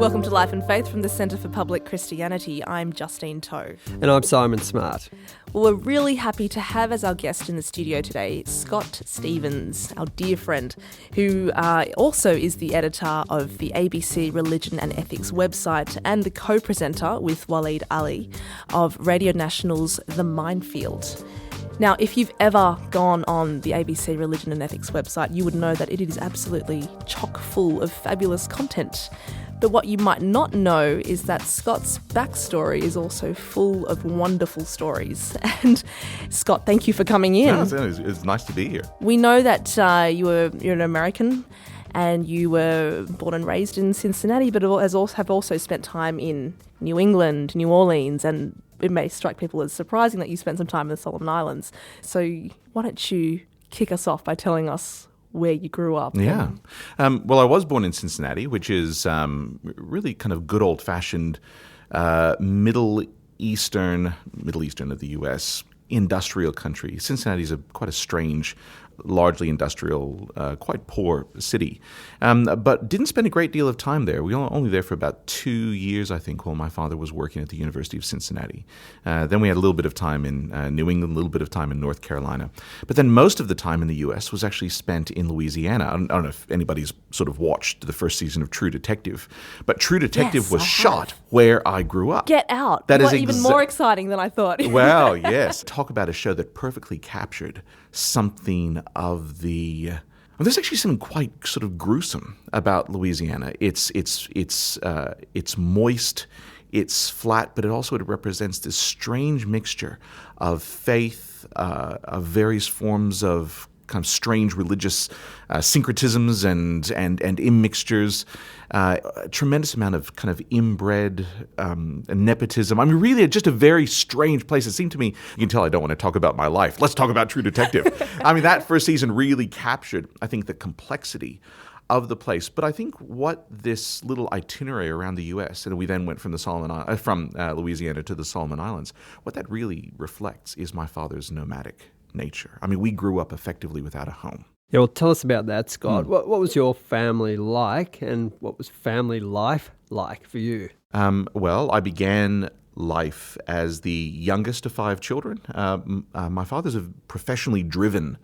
Welcome to Life and Faith from the Centre for Public Christianity. I'm Justine Toe. And I'm Simon Smart. Well, we're really happy to have as our guest in the studio today Scott Stephens, our dear friend, who also is the editor of the ABC Religion and Ethics website and the co-presenter with Waleed Ali of Radio National's The Minefield. Now, if you've ever gone on the ABC Religion and Ethics website, you would know that it is absolutely chock full of fabulous content. But what you might not know is that Scott's backstory is also full of wonderful stories. And Scott, thank you for coming in. It's nice to be here. We know that you're an American and you were born and raised in Cincinnati, but have also spent time in New England, New Orleans, and it may strike people as surprising that you spent some time in the Solomon Islands. So why don't you kick us off by telling us where you grew up? Yeah. Well, I was born in Cincinnati, which is really kind of good old-fashioned Middle Eastern of the U.S. industrial country. Cincinnati is quite a strange, largely industrial, quite poor city, but didn't spend a great deal of time there. We were only there for about 2 years, I think, while my father was working at the University of Cincinnati. Then we had a little bit of time in New England, a little bit of time in North Carolina. But then most of the time in the U.S. was actually spent in Louisiana. I don't know if anybody's sort of watched the first season of True Detective, but True Detective was shot where I grew up. Get Out. That is even more exciting than I thought. Well, yes. Talk about a show that perfectly captured something of the... Well, there's actually something quite sort of gruesome about Louisiana. It's moist, it's flat, but it represents this strange mixture of faith, of various forms of kind of strange religious syncretisms and immixtures, a tremendous amount of kind of inbred nepotism. I mean, really just a very strange place. It seemed to me, you can tell I don't want to talk about my life. Let's talk about True Detective. I mean, that first season really captured, I think, the complexity of the place. But I think what this little itinerary around the U.S., and we then went from Louisiana to the Solomon Islands, what that really reflects is my father's nomadic nature. I mean, we grew up effectively without a home. Yeah, well, tell us about that, Scott. What was your family like, and what was family life like for you? Well, I began life as the youngest of 5 children. My father's a professionally driven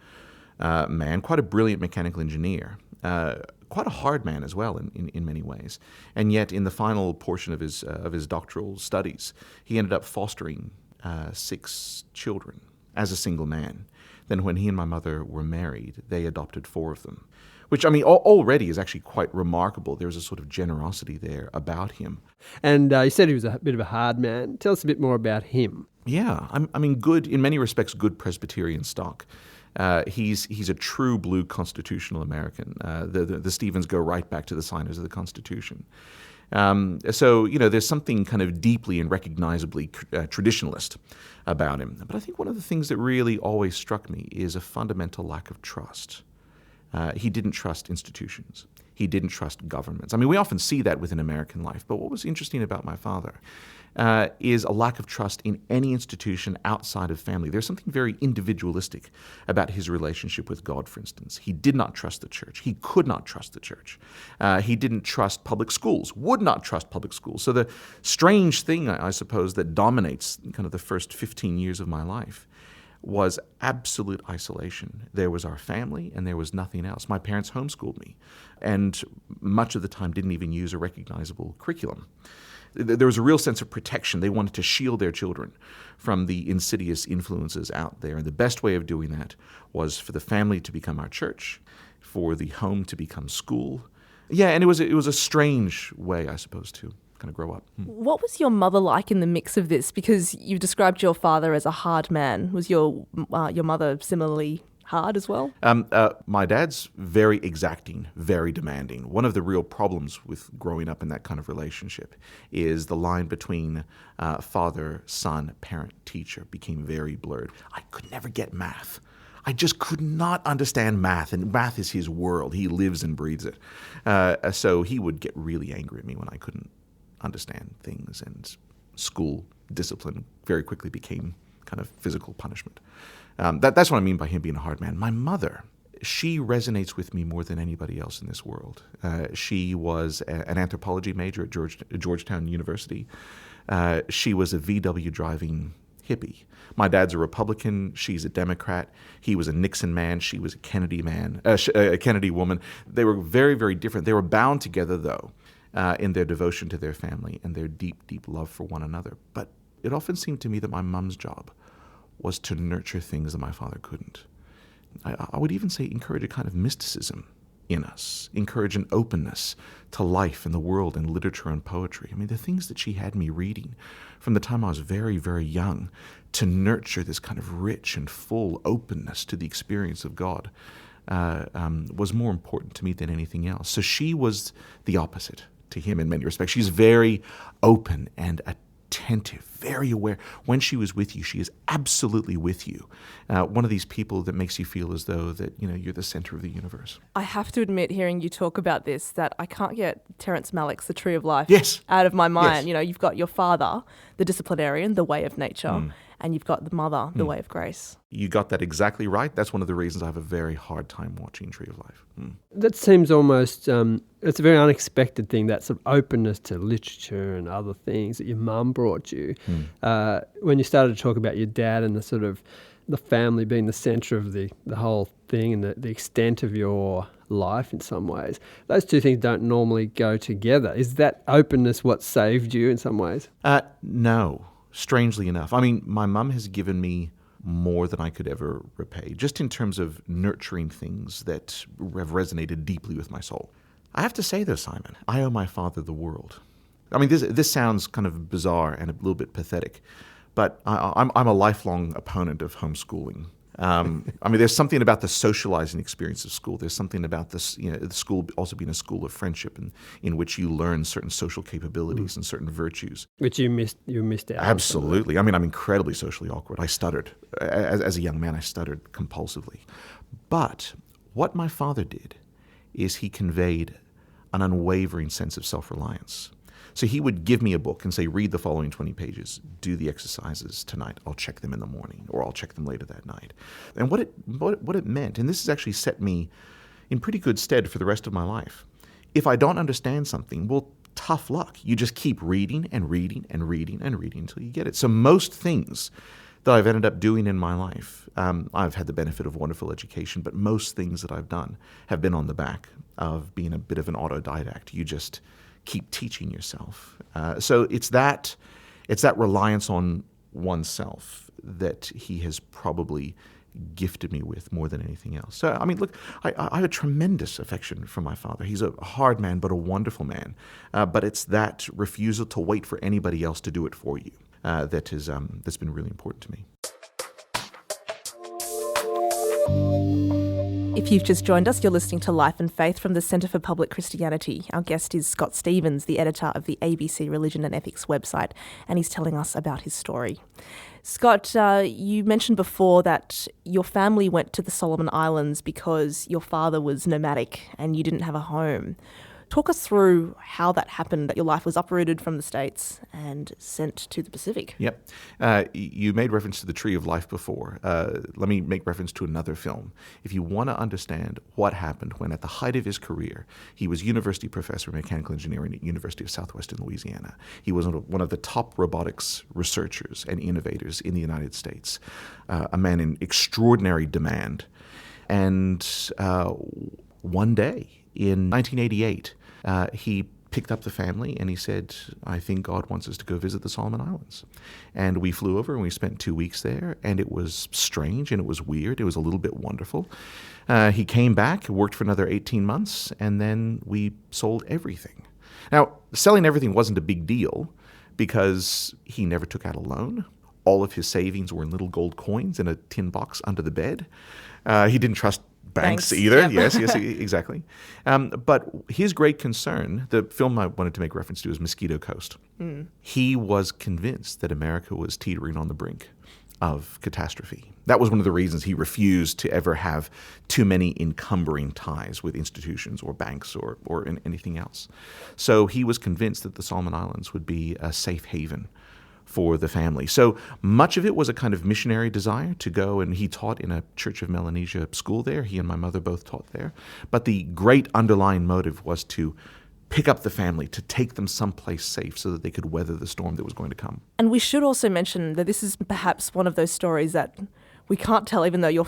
man, quite a brilliant mechanical engineer, quite a hard man as well in many ways. And yet, in the final portion of his doctoral studies, he ended up fostering 6 children as a single man. Then when he and my mother were married, they adopted 4 of them, which, I mean, already is actually quite remarkable. There's a sort of generosity there about him. And you said he was a bit of a hard man. Tell us a bit more about him. Yeah, I mean, good, in many respects, good Presbyterian stock. He's a true blue constitutional American. The Stephens go right back to the signers of the Constitution. So, there's something kind of deeply and recognizably traditionalist about him. But I think one of the things that really always struck me is a fundamental lack of trust. He didn't trust institutions. He didn't trust governments. I mean, we often see that within American life. But what was interesting about my father is a lack of trust in any institution outside of family. There's something very individualistic about his relationship with God, for instance. He did not trust the church. He could not trust the church. He didn't trust public schools, would not trust public schools. So the strange thing, I suppose, that dominates kind of the first 15 years of my life was absolute isolation. There was our family and there was nothing else. My parents homeschooled me and much of the time didn't even use a recognizable curriculum. There was a real sense of protection. They wanted to shield their children from the insidious influences out there. And the best way of doing that was for the family to become our church, for the home to become school. Yeah, and it was a strange way, I suppose, to kind of grow up. What was your mother like in the mix of this? Because you've described your father as a hard man. Was your mother similarly hard as well? My dad's very exacting, very demanding. One of the real problems with growing up in that kind of relationship is the line between father, son, parent, teacher became very blurred. I could never get math. I just could not understand math, and math is his world. He lives and breathes it. So he would get really angry at me when I couldn't understand things, and school discipline very quickly became kind of physical punishment. That's what I mean by him being a hard man. My mother, she resonates with me more than anybody else in this world. She was an anthropology major at Georgetown University. She was a VW driving hippie. My dad's a Republican. She's a Democrat. He was a Nixon man. She was a Kennedy man, a Kennedy woman. They were very, very different. They were bound together, though, in their devotion to their family and their deep, deep love for one another. But it often seemed to me that my mum's job was to nurture things that my father couldn't. I would even say encourage a kind of mysticism in us, encourage an openness to life and the world and literature and poetry. I mean, the things that she had me reading from the time I was very, very young to nurture this kind of rich and full openness to the experience of God was more important to me than anything else. So she was the opposite to him in many respects. She's very open and attentive, very aware. When she was with you, she is absolutely with you. One of these people that makes you feel as though that you're the center of the universe. I have to admit, hearing you talk about this, that I can't get Terrence Malick's The Tree of Life Yes. out of my mind. Yes. You've got your father, the disciplinarian, the way of nature, and you've got the mother, the way of grace. You got that exactly right. That's one of the reasons I have a very hard time watching Tree of Life. That seems almost, it's a very unexpected thing, that sort of openness to literature and other things that your mum brought you. When you started to talk about your dad and the sort of the family being the centre of the whole thing and the extent of your life in some ways, those two things don't normally go together. Is that openness what saved you in some ways? No, strangely enough. I mean, my mum has given me more than I could ever repay, just in terms of nurturing things that have resonated deeply with my soul. I have to say, though, Simon, I owe my father the world. I mean, this sounds kind of bizarre and a little bit pathetic, but I'm a lifelong opponent of homeschooling. I mean, there's something about the socializing experience of school. There's something about this, the school also being a school of friendship, in which you learn certain social capabilities and certain virtues. Which you missed out. Absolutely. I mean, I'm incredibly socially awkward. I stuttered. As a young man, I stuttered compulsively. But what my father did is he conveyed an unwavering sense of self-reliance. So he would give me a book and say, read the following 20 pages, do the exercises tonight, I'll check them in the morning, or I'll check them later that night. And what it meant, and this has actually set me in pretty good stead for the rest of my life. If I don't understand something, well, tough luck. You just keep reading and reading and reading and reading until you get it. So most things that I've ended up doing in my life, I've had the benefit of wonderful education, but most things that I've done have been on the back of being a bit of an autodidact. You just keep teaching yourself. So it's that reliance on oneself that he has probably gifted me with more than anything else. So, I mean, look, I have a tremendous affection for my father. He's a hard man, but a wonderful man. But it's that refusal to wait for anybody else to do it for you that's been really important to me. If you've just joined us, you're listening to Life and Faith from the Centre for Public Christianity. Our guest is Scott Stephens, the editor of the ABC Religion and Ethics website, and he's telling us about his story. Scott, you mentioned before that your family went to the Solomon Islands because your father was nomadic and you didn't have a home. Talk us through how that happened, that your life was uprooted from the States and sent to the Pacific. Yep. You made reference to The Tree of Life before. Let me make reference to another film. If you want to understand what happened when, at the height of his career, he was university professor of mechanical engineering at University of Southwestern Louisiana. He was one of the top robotics researchers and innovators in the United States, a man in extraordinary demand. And one day in 1988, he picked up the family and he said, I think God wants us to go visit the Solomon Islands. And we flew over and we spent 2 weeks there, and it was strange and it was weird. It was a little bit wonderful. He came back, worked for another 18 months, and then we sold everything. Now, selling everything wasn't a big deal because he never took out a loan. All of his savings were in little gold coins in a tin box under the bed. He didn't trust banks either. Yep. Yes, exactly. But his great concern, the film I wanted to make reference to is Mosquito Coast. He was convinced that America was teetering on the brink of catastrophe. That was one of the reasons he refused to ever have too many encumbering ties with institutions or banks or anything else. So he was convinced that the Solomon Islands would be a safe haven for the family. So much of it was a kind of missionary desire to go, and he taught in a Church of Melanesia school there. He and my mother both taught there. But the great underlying motive was to pick up the family, to take them someplace safe so that they could weather the storm that was going to come. And we should also mention that this is perhaps one of those stories that we can't tell, even though your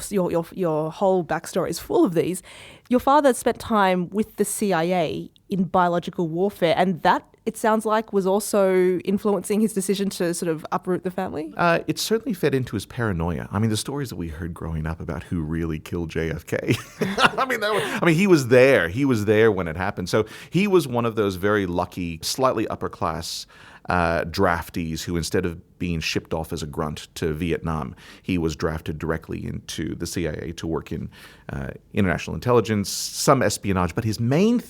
whole backstory is full of these. Your father spent time with the CIA in biological warfare, and that, it sounds like, was also influencing his decision to sort of uproot the family? It certainly fed into his paranoia. I mean, the stories that we heard growing up about who really killed JFK. I mean, he was there. He was there when it happened. So he was one of those very lucky, slightly upper class draftees who, instead of being shipped off as a grunt to Vietnam, he was drafted directly into the CIA to work in international intelligence, some espionage. But his main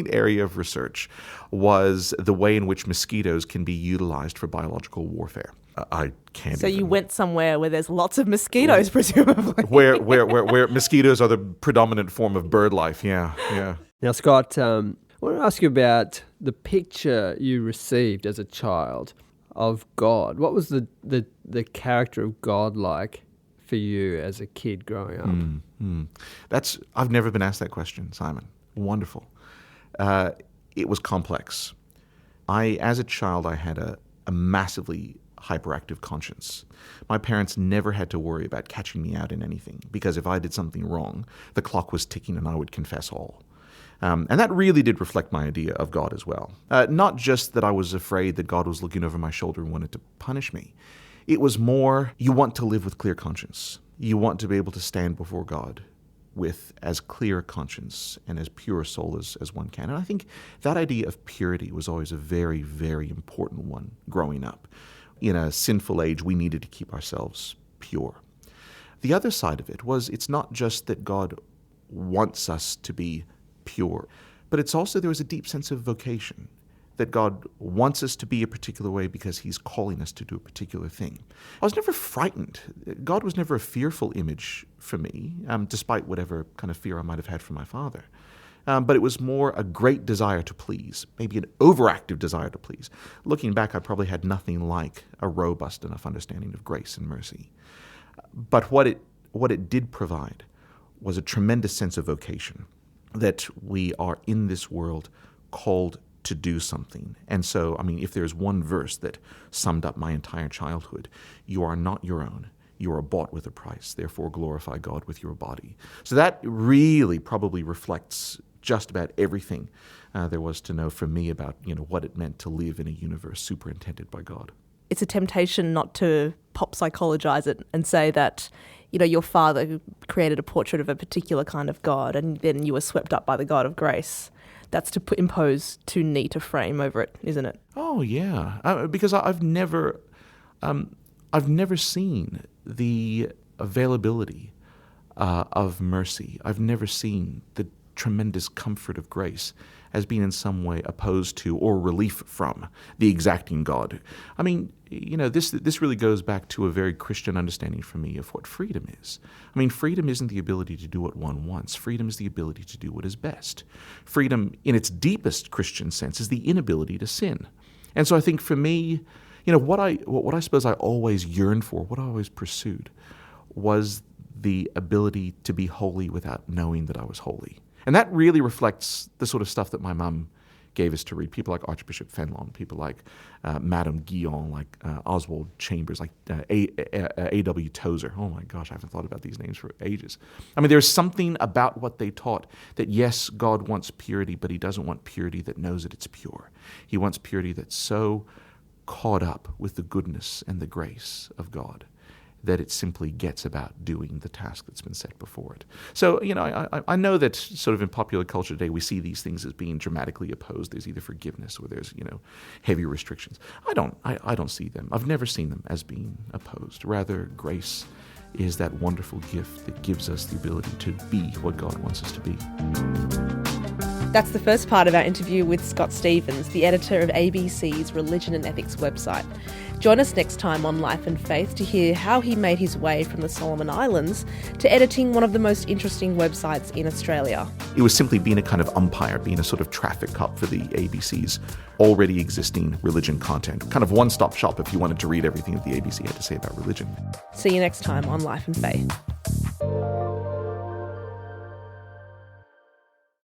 area of research was the way in which mosquitoes can be utilized for biological warfare. I can't. So you went somewhere where there's lots of mosquitoes, presumably. where mosquitoes are the predominant form of bird life. Yeah. Now, Scott, I want to ask you about the picture you received as a child of God. What was the character of God like for you as a kid growing up? I've never been asked that question, Simon. Wonderful. It was complex. As a child, I had a massively hyperactive conscience. My parents never had to worry about catching me out in anything, because if I did something wrong, the clock was ticking and I would confess all. And that really did reflect my idea of God as well. Not just that I was afraid that God was looking over my shoulder and wanted to punish me. It was more, you want to live with clear conscience. You want to be able to stand before God with as clear a conscience and as pure a soul as one can. And I think that idea of purity was always a very, very important one growing up. In a sinful age, we needed to keep ourselves pure. The other side of it was, it's not just that God wants us to be pure, but it's also, there was a deep sense of vocation, that God wants us to be a particular way because he's calling us to do a particular thing. I was never frightened. God was never a fearful image for me, despite whatever kind of fear I might have had from my father. But it was more a great desire to please, maybe an overactive desire to please. Looking back, I probably had nothing like a robust enough understanding of grace and mercy. But what it did provide was a tremendous sense of vocation, that we are in this world called to do something. And so, I mean, if there's one verse that summed up my entire childhood, you are not your own. You are bought with a price. Therefore, glorify God with your body. So that really probably reflects just about everything there was to know for me about, what it meant to live in a universe superintended by God. It's a temptation not to pop psychologize it and say that, your father created a portrait of a particular kind of God and then you were swept up by the God of grace. That's to impose too neat a frame over it, isn't it? Oh, yeah. Because I've never seen the availability of mercy. I've never seen the tremendous comfort of grace as being in some way opposed to or relief from the exacting God. I mean, this really goes back to a very Christian understanding for me of what freedom is. I mean, freedom isn't the ability to do what one wants. Freedom is the ability to do what is best. Freedom, in its deepest Christian sense, is the inability to sin. And so I think for me, what I suppose I always yearned for, what I always pursued, was the ability to be holy without knowing that I was holy. And that really reflects the sort of stuff that my mum gave us to read. People like Archbishop Fenelon, people like Madame Guyon, like Oswald Chambers, like A.W. Tozer. Oh my gosh, I haven't thought about these names for ages. I mean, there's something about what they taught that, yes, God wants purity, but he doesn't want purity that knows that it's pure. He wants purity that's so caught up with the goodness and the grace of God that it simply gets about doing the task that's been set before it. So, I know that sort of in popular culture today, we see these things as being dramatically opposed. There's either forgiveness or there's, heavy restrictions. I don't see them. I've never seen them as being opposed. Rather, grace is that wonderful gift that gives us the ability to be what God wants us to be. That's the first part of our interview with Scott Stephens, the editor of ABC's Religion and Ethics website. Join us next time on Life and Faith to hear how he made his way from the Solomon Islands to editing one of the most interesting websites in Australia. It was simply being a kind of umpire, being a sort of traffic cop for the ABC's already existing religion content. Kind of one-stop shop if you wanted to read everything that the ABC had to say about religion. See you next time on Life and Faith.